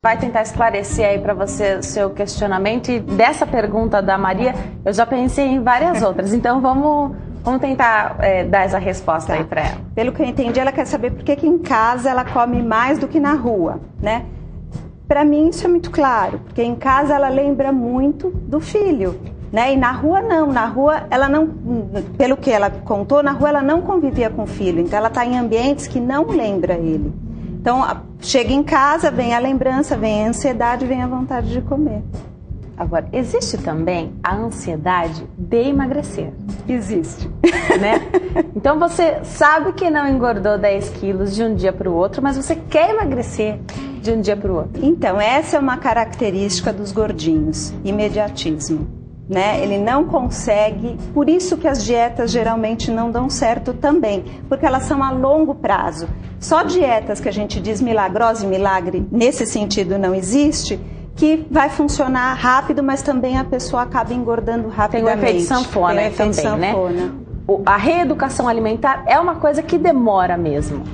vai tentar esclarecer aí para você o seu questionamento. E dessa pergunta da Maria, eu já pensei em várias outras. Então vamos tentar dar essa resposta aí para ela. Pelo que eu entendi, ela quer saber por que em casa ela come mais do que na rua, né? Para mim isso é muito claro, porque em casa ela lembra muito do filho, né? E na rua não, na rua ela não, pelo que ela contou, na rua ela não convivia com o filho, então ela está em ambientes que não lembra ele. Então chega em casa, vem a lembrança, vem a ansiedade, vem a vontade de comer. Agora, existe também a ansiedade de emagrecer. Existe. Né? Então você sabe que não engordou 10 quilos de um dia para o outro, mas você quer emagrecer de um dia para o outro. Então, essa é uma característica dos gordinhos, imediatismo. Né? Ele não consegue, por isso que as dietas geralmente não dão certo também, porque elas são a longo prazo. Só dietas que a gente diz milagrosa e milagre, nesse sentido não existe, que vai funcionar rápido, mas também a pessoa acaba engordando rapidamente. Tem o efeito sanfona também, né? A reeducação alimentar é uma coisa que demora mesmo.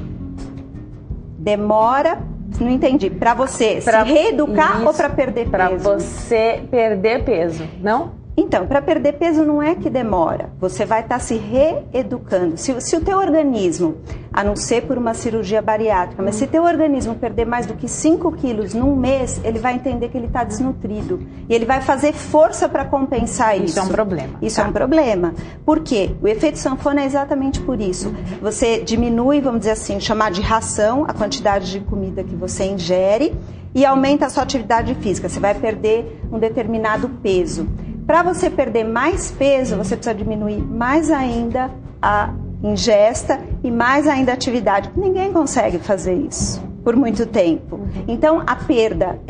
Demora, não entendi. Para você se reeducar ou para perder peso? Para você perder peso, não? Então, para perder peso não é que demora, você vai estar se reeducando. Se o teu organismo, a não ser por uma cirurgia bariátrica, mas se teu organismo perder mais do que 5 quilos num mês, ele vai entender que ele está desnutrido. E ele vai fazer força para compensar isso. Isso é um problema. Isso é um problema. Por quê? O efeito sanfona é exatamente por isso. Você diminui, vamos dizer assim, chamar de ração, a quantidade de comida que você ingere e aumenta a sua atividade física. Você vai perder um determinado peso. Para você perder mais peso, você precisa diminuir mais ainda a ingesta e mais ainda a atividade. Ninguém consegue fazer isso por muito tempo. Então, a perda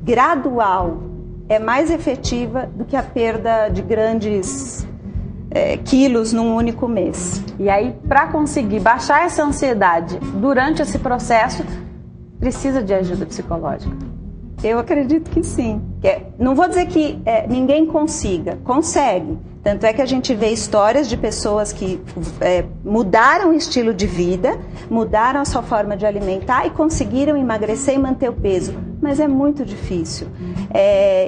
gradual é mais efetiva do que a perda de grandes quilos num único mês. E aí, para conseguir baixar essa ansiedade durante esse processo, precisa de ajuda psicológica? Eu acredito que sim. Não vou dizer que ninguém consiga, consegue. Tanto é que a gente vê histórias de pessoas que mudaram o estilo de vida, mudaram a sua forma de alimentar e conseguiram emagrecer e manter o peso. Mas é muito difícil.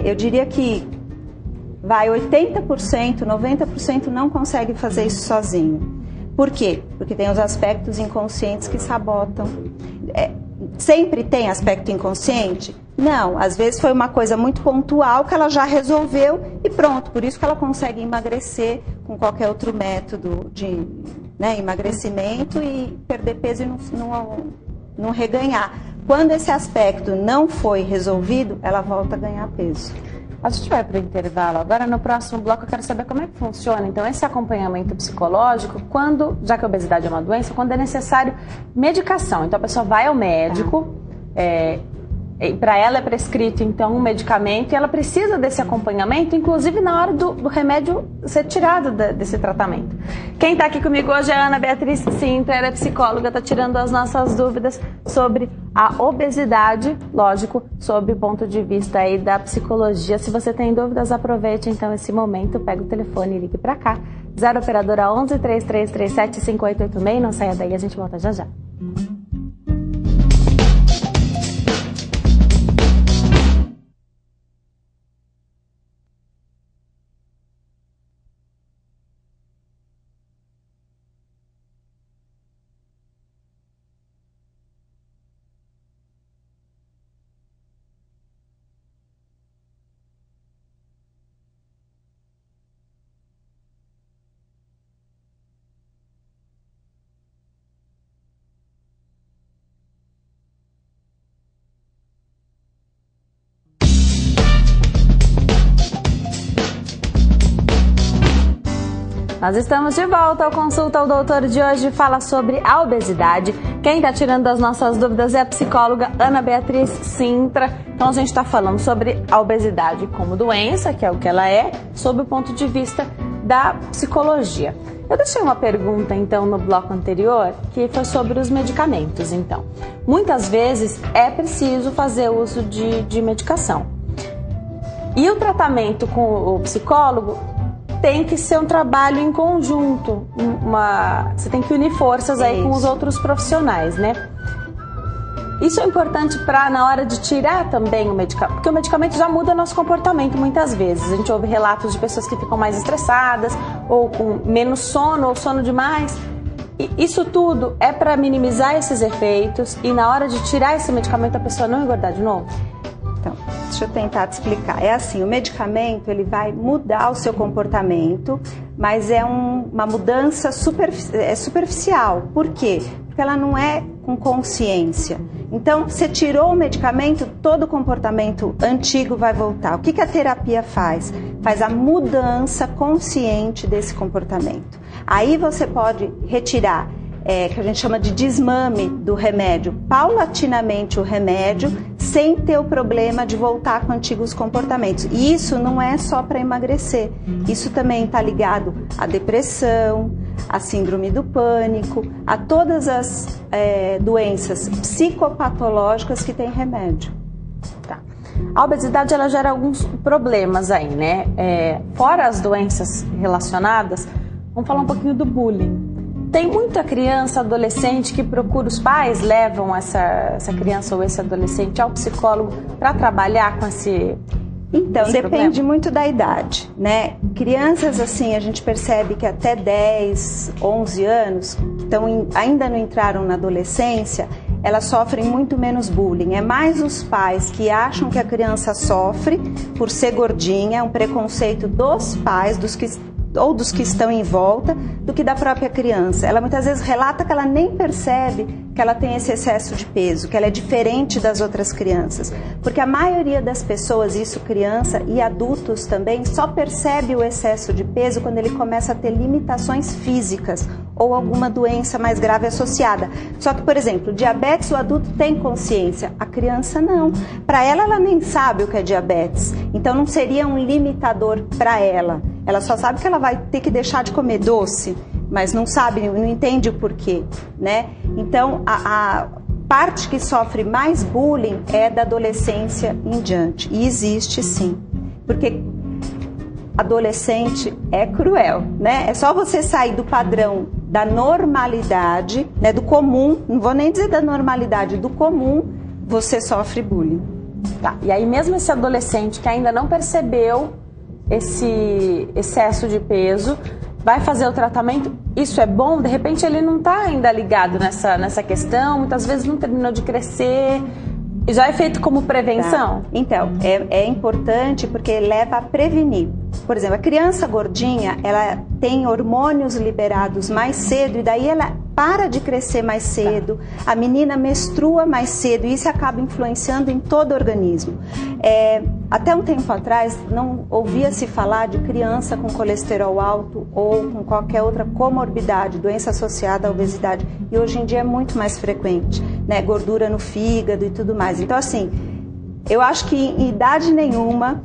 Eu diria que 80%, 90% não consegue fazer isso sozinho. Por quê? Porque tem os aspectos inconscientes que sabotam. Sempre tem aspecto inconsciente? Não, às vezes foi uma coisa muito pontual que ela já resolveu e pronto, por isso que ela consegue emagrecer com qualquer outro método de emagrecimento e perder peso e não reganhar. Quando esse aspecto não foi resolvido, ela volta a ganhar peso. A gente vai para o intervalo. Agora, no próximo bloco, eu quero saber como é que funciona, então, esse acompanhamento psicológico, já que a obesidade é uma doença, quando é necessário medicação. Então, a pessoa vai ao médico, para ela é prescrito, então, um medicamento, e ela precisa desse acompanhamento, inclusive na hora do remédio ser tirado desse tratamento. Quem está aqui comigo hoje é a Ana Beatriz Sintra, ela é psicóloga, está tirando as nossas dúvidas sobre a obesidade, lógico, sob o ponto de vista aí da psicologia. Se você tem dúvidas, aproveite então esse momento, pega o telefone e ligue para cá, 0 operadora 11 3337 5886, não saia daí, a gente volta já já. Nós estamos de volta ao Consulta ao Doutor de hoje, fala sobre a obesidade. Quem está tirando as nossas dúvidas é a psicóloga Ana Beatriz Sintra. Então a gente está falando sobre a obesidade como doença, que é o que ela é, sob o ponto de vista da psicologia. Eu deixei uma pergunta então no bloco anterior, que foi sobre os medicamentos. Então, muitas vezes é preciso fazer uso de medicação. E o tratamento com o psicólogo tem que ser um trabalho em conjunto, você tem que unir forças aí com os outros profissionais, né? Isso é importante para na hora de tirar também o medicamento, porque o medicamento já muda nosso comportamento muitas vezes. A gente ouve relatos de pessoas que ficam mais estressadas, ou com menos sono, ou sono demais. E isso tudo é para minimizar esses efeitos e na hora de tirar esse medicamento a pessoa não engordar de novo? Então, deixa eu tentar te explicar. É assim, o medicamento ele vai mudar o seu comportamento, mas é uma mudança superficial. Por quê? Porque ela não é com consciência. Então, você tirou o medicamento, todo o comportamento antigo vai voltar. O que a terapia faz? Faz a mudança consciente desse comportamento. Aí você pode retirar, que a gente chama de desmame do remédio, paulatinamente o remédio, sem ter o problema de voltar com antigos comportamentos. E isso não é só para emagrecer, isso também está ligado à depressão, à síndrome do pânico, a todas as doenças psicopatológicas que têm remédio. Tá. A obesidade ela gera alguns problemas aí, né? Fora as doenças relacionadas, vamos falar um pouquinho do bullying. Tem muita criança, adolescente que procura, os pais levam essa criança ou esse adolescente ao psicólogo para trabalhar com esse depende problema? Muito da idade, né? Crianças, assim, a gente percebe que até 10, 11 anos, ainda não entraram na adolescência, elas sofrem muito menos bullying. É mais os pais que acham que a criança sofre por ser gordinha, é um preconceito dos pais, dos que estão em volta, do que da própria criança. Ela muitas vezes relata que ela nem percebe que ela tem esse excesso de peso, que ela é diferente das outras crianças. Porque a maioria das pessoas, isso criança e adultos também, só percebe o excesso de peso quando ele começa a ter limitações físicas ou alguma doença mais grave associada. Só que, por exemplo, diabetes o adulto tem consciência, a criança não. Para ela nem sabe o que é diabetes. Então não seria um limitador para ela. Ela só sabe que ela vai ter que deixar de comer doce, mas não sabe, não entende o porquê, né? Então, a parte que sofre mais bullying é da adolescência em diante. E existe sim, porque adolescente é cruel, né? É só você sair do padrão da normalidade, né? Do comum, não vou nem dizer da normalidade, do comum, você sofre bullying. Tá. E aí mesmo esse adolescente que ainda não percebeu esse excesso de peso, vai fazer o tratamento, isso é bom? De repente ele não está ainda ligado nessa questão, muitas vezes não terminou de crescer, já é feito como prevenção? Tá. Então, é importante porque leva a prevenir. Por exemplo, a criança gordinha, ela tem hormônios liberados mais cedo e daí ela para de crescer mais cedo, a menina menstrua mais cedo e isso acaba influenciando em todo o organismo. Até um tempo atrás não ouvia-se falar de criança com colesterol alto ou com qualquer outra comorbidade, doença associada à obesidade, e hoje em dia é muito mais frequente, né? Gordura no fígado e tudo mais. Então, assim, eu acho que em idade nenhuma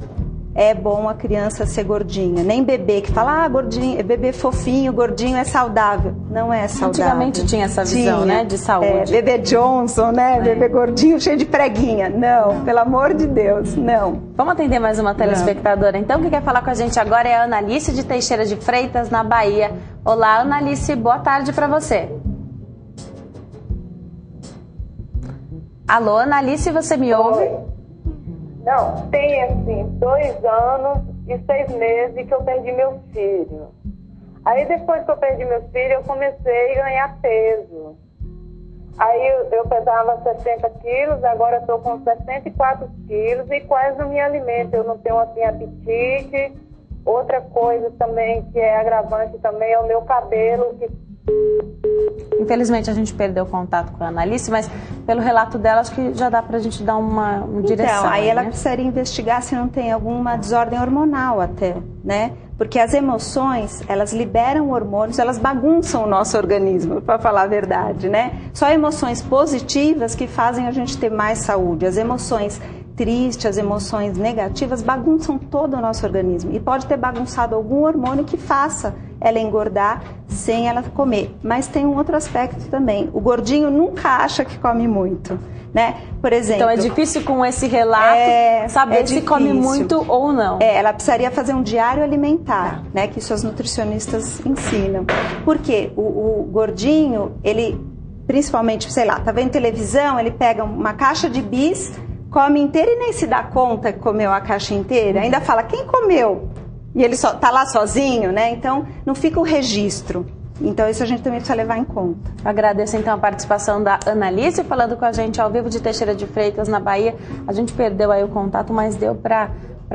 é bom a criança ser gordinha. Nem bebê que fala, gordinho, bebê fofinho, gordinho é saudável. Não é saudável. Antigamente tinha essa visão, né, de saúde. Bebê Johnson, né, bebê gordinho, cheio de preguinha. Não, pelo amor de Deus, não. Vamos atender mais uma telespectadora, então, que quer falar com a gente agora é a Analice de Teixeira de Freitas, na Bahia. Olá, Analice, boa tarde para você. Alô, Analice, você me ouve? Oi. Não, tem assim 2 anos e 6 meses que eu perdi meu filho. Aí depois que eu perdi meu filho, eu comecei a ganhar peso. Aí eu pesava 60 quilos, agora estou com 64 quilos e quase não me alimento. Eu não tenho assim apetite. Outra coisa também que é agravante também é o meu cabelo que... Infelizmente a gente perdeu o contato com a Analice, mas pelo relato dela acho que já dá pra gente dar uma direção. Então, aí ela né? precisaria investigar se não tem alguma desordem hormonal até, né? Porque as emoções, elas liberam hormônios, elas bagunçam o nosso organismo, para falar a verdade, né? Só emoções positivas que fazem a gente ter mais saúde. As emoções tristes, as emoções negativas bagunçam todo o nosso organismo e pode ter bagunçado algum hormônio que faça ela engordar sem ela comer. Mas tem um outro aspecto também, o gordinho nunca acha que come muito, né? Por exemplo... Então é difícil com esse relato saber se come muito ou não. Ela precisaria fazer um diário alimentar, né? Que suas nutricionistas ensinam. Porque o gordinho, ele principalmente, sei lá, tá vendo televisão, ele pega uma caixa de bis, come inteira e nem se dá conta que comeu a caixa inteira, ainda fala, quem comeu? E ele tá lá sozinho, né? Então, não fica o registro. Então, isso a gente também precisa levar em conta. Agradeço, então, a participação da Analice, falando com a gente ao vivo de Teixeira de Freitas, na Bahia. A gente perdeu aí o contato, mas deu para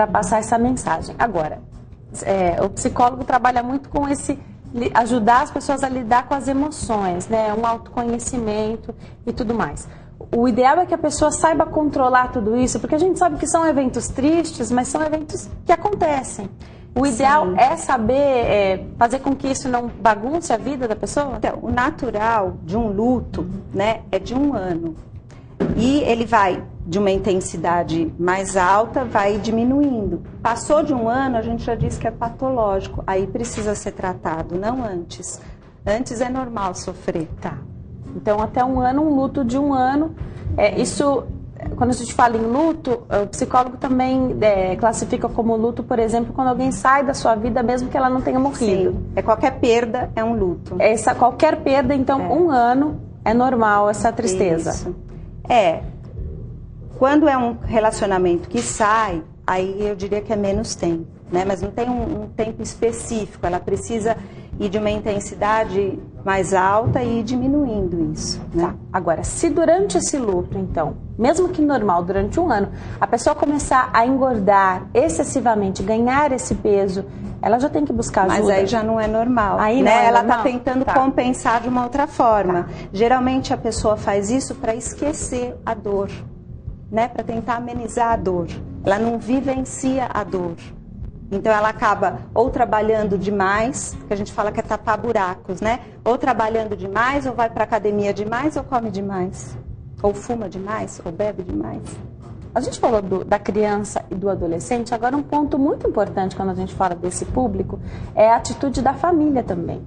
passar essa mensagem. Agora, o psicólogo trabalha muito com ajudar as pessoas a lidar com as emoções, né? Um autoconhecimento e tudo mais. O ideal é que a pessoa saiba controlar tudo isso, porque a gente sabe que são eventos tristes, mas são eventos que acontecem. O ideal é saber fazer com que isso não bagunce a vida da pessoa? Então, o natural de um luto, né, é de 1 ano. E ele vai de uma intensidade mais alta, vai diminuindo. Passou de 1 ano, a gente já diz que é patológico. Aí precisa ser tratado, não antes. Antes é normal sofrer. Tá. Então, até 1 ano, um luto de 1 ano. Isso, quando a gente fala em luto, o psicólogo também classifica como luto, por exemplo, quando alguém sai da sua vida, mesmo que ela não tenha morrido. Sim. Qualquer perda é um luto. Qualquer perda, então, 1 ano é normal essa tristeza. Isso. Quando é um relacionamento que sai, aí eu diria que é menos tempo, né? Mas não tem um tempo específico, ela precisa ir de uma intensidade mais alta e ir diminuindo isso, né? Tá. Agora, se durante esse luto, então, mesmo que normal, durante 1 ano, a pessoa começar a engordar excessivamente, ganhar esse peso, ela já tem que buscar ajuda. Mas aí já não é normal, aí né? Não é ela normal? Tá tentando compensar de uma outra forma. Geralmente a pessoa faz isso para esquecer a dor, né? Para tentar amenizar a dor. Ela não vivencia a dor. Então ela acaba ou trabalhando demais, que a gente fala que é tapar buracos, né? Ou trabalhando demais, ou vai para academia demais, ou come demais. Ou fuma demais, ou bebe demais. A gente falou da criança e do adolescente, agora um ponto muito importante quando a gente fala desse público é a atitude da família também.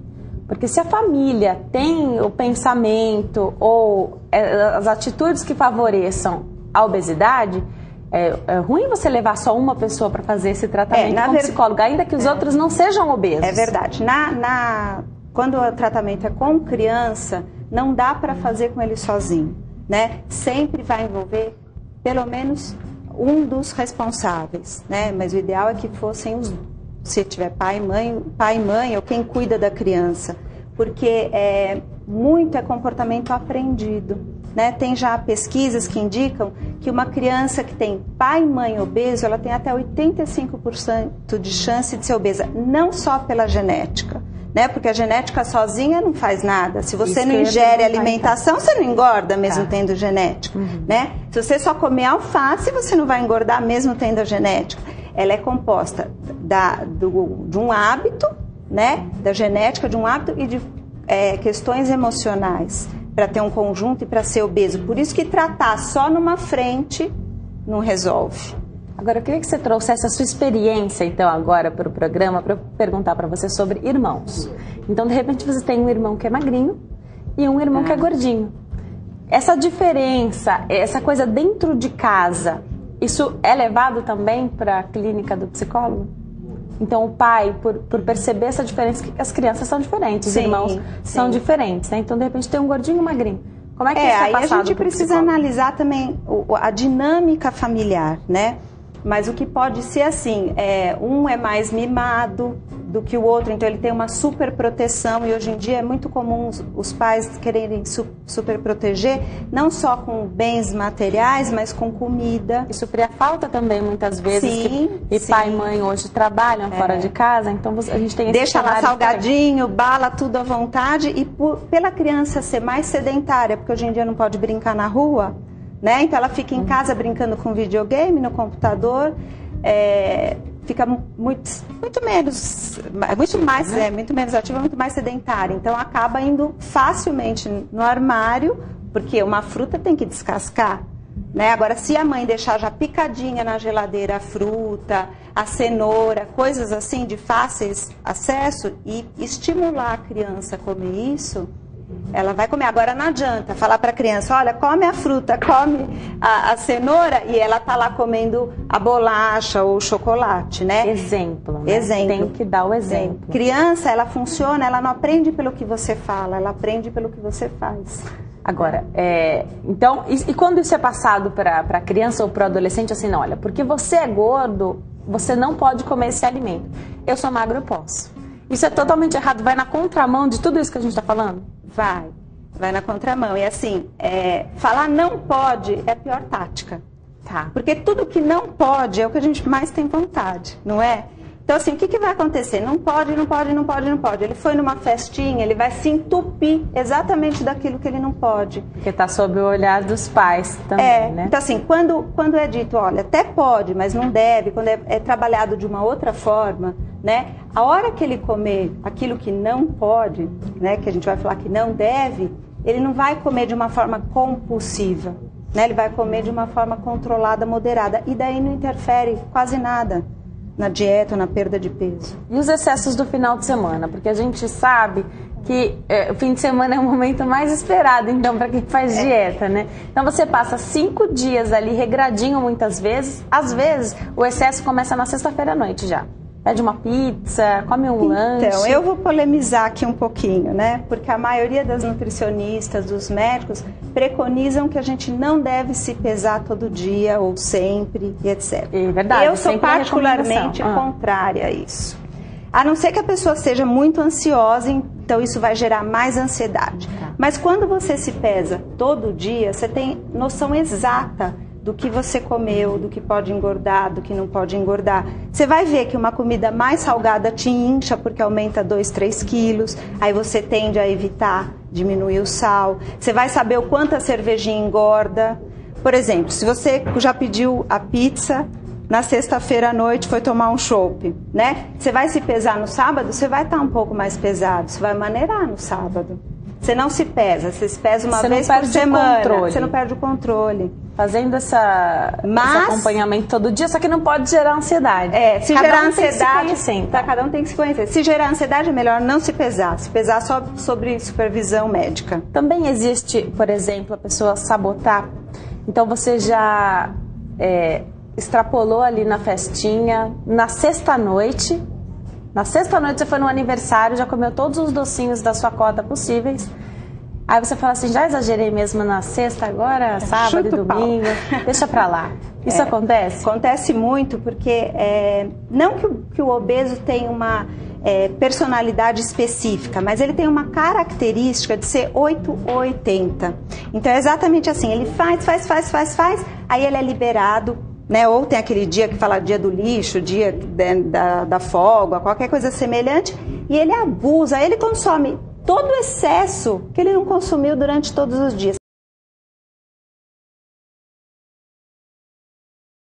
Porque se a família tem o pensamento ou as atitudes que favoreçam a obesidade, é ruim você levar só uma pessoa para fazer esse tratamento como psicólogo, ainda que os outros não sejam obesos. É verdade. Quando o tratamento é com criança, não dá para fazer com ele sozinho, né? Sempre vai envolver pelo menos um dos responsáveis, né? Mas o ideal é que fossem se tiver pai e mãe ou quem cuida da criança, porque muito é comportamento aprendido, né? Tem já pesquisas que indicam que uma criança que tem pai e mãe obeso, ela tem até 85% de chance de ser obesa, não só pela genética, né? Porque a genética sozinha não faz nada. Se você não ingere alimentação, você não engorda mesmo tendo genética, né? Se você só comer alface, você não vai engordar mesmo tendo a genética. Ela é composta de um hábito, né? Da genética, de um hábito e de questões emocionais, para ter um conjunto e para ser obeso. Por isso que tratar só numa frente não resolve. Agora, eu queria que você trouxesse a sua experiência, então, agora para o programa, para eu perguntar para você sobre irmãos. Então, de repente, você tem um irmão que é magrinho e um irmão que é gordinho. Essa diferença, essa coisa dentro de casa, isso é levado também para a clínica do psicólogo? Então, o pai, por perceber essa diferença, que as crianças são diferentes, os irmãos são diferentes, né? Então, de repente, tem um gordinho e um magrinho. Como é que isso é passado? Aí a gente precisa analisar também a dinâmica familiar, né? Mas o que pode ser assim, um é mais mimado do que o outro, então ele tem uma super proteção, e hoje em dia é muito comum os pais quererem super proteger, não só com bens materiais, mas com comida. E suprir a falta também, muitas vezes, pai e mãe hoje trabalham fora de casa, então a gente tem esse deixa lá salgadinho, bala, tudo à vontade, e pela criança ser mais sedentária, porque hoje em dia não pode brincar na rua, né? Então ela fica em casa brincando com videogame, no computador, fica muito menos ativa, muito mais sedentária. Então acaba indo facilmente no armário, porque uma fruta tem que descascar, né? Agora, se a mãe deixar já picadinha na geladeira a fruta, a cenoura, coisas assim de fáceis acesso, e estimular a criança a comer isso, ela vai comer. Agora não adianta falar para a criança, olha, come a fruta, come a cenoura, e ela tá lá comendo a bolacha ou o chocolate, né? Exemplo, né? Exemplo. Tem que dar o exemplo. Criança, ela funciona, ela não aprende pelo que você fala, ela aprende pelo que você faz. Agora, então, e quando isso é passado para a criança ou para o adolescente, assim, não, olha, porque você é gordo, você não pode comer esse alimento. Eu sou magro, eu posso. Isso é totalmente errado, vai na contramão de tudo isso que a gente está falando? Vai na contramão. E assim, falar não pode é a pior tática. Tá. Porque tudo que não pode é o que a gente mais tem vontade, não é? Então, assim, o que vai acontecer? Não pode, não pode, não pode, não pode. Ele foi numa festinha, ele vai se entupir exatamente daquilo que ele não pode. Porque está sob o olhar dos pais também, né? Então, assim, quando é dito, olha, até pode, mas não deve, quando é trabalhado de uma outra forma, né? A hora que ele comer aquilo que não pode, né? Que a gente vai falar que não deve, ele não vai comer de uma forma compulsiva, né? Ele vai comer de uma forma controlada, moderada. E daí não interfere quase nada na dieta ou na perda de peso. E os excessos do final de semana? Porque a gente sabe que o fim de semana é o momento mais esperado, então, para quem faz dieta, né? Então, você passa 5 dias ali regradinho muitas vezes. Às vezes, o excesso começa na sexta-feira à noite já. Pede uma pizza, come um lanche. Então, eu vou polemizar aqui um pouquinho, né? Porque a maioria das nutricionistas, dos médicos, preconizam que a gente não deve se pesar todo dia ou sempre, e etc. É verdade. Eu sou particularmente contrária a isso. A não ser que a pessoa seja muito ansiosa, então isso vai gerar mais ansiedade. Tá. Mas quando você se pesa todo dia, você tem noção exata do que você comeu, do que pode engordar, do que não pode engordar. Você vai ver que uma comida mais salgada te incha porque aumenta 2, 3 quilos, aí você tende a evitar diminuir o sal. Você vai saber o quanto a cervejinha engorda. Por exemplo, se você já pediu a pizza, na sexta-feira à noite foi tomar um chopp, né? Você vai se pesar no sábado, você vai estar um pouco mais pesado, você vai maneirar no sábado. Você não se pesa, você se pesa uma vez por semana, você não perde o controle. Fazendo esse acompanhamento todo dia, só que não pode gerar ansiedade. Se gerar ansiedade, cada um tem que se conhecer. Se gerar ansiedade, é melhor não se pesar só sobre supervisão médica. Também existe, por exemplo, a pessoa sabotar. Então você já extrapolou ali na festinha, na sexta-noite. Na sexta-noite você foi no aniversário, já comeu todos os docinhos da sua cota possíveis. Aí você fala assim, já exagerei mesmo na sexta agora, sábado e domingo, deixa pra lá. Isso acontece? Acontece muito, porque não que o obeso tenha uma personalidade específica, mas ele tem uma característica de ser 8 ou 80. Então é exatamente assim, ele faz, aí ele é liberado, né? Ou tem aquele dia que fala dia do lixo, dia da folga, qualquer coisa semelhante, e ele abusa, ele consome todo o excesso que ele não consumiu durante todos os dias.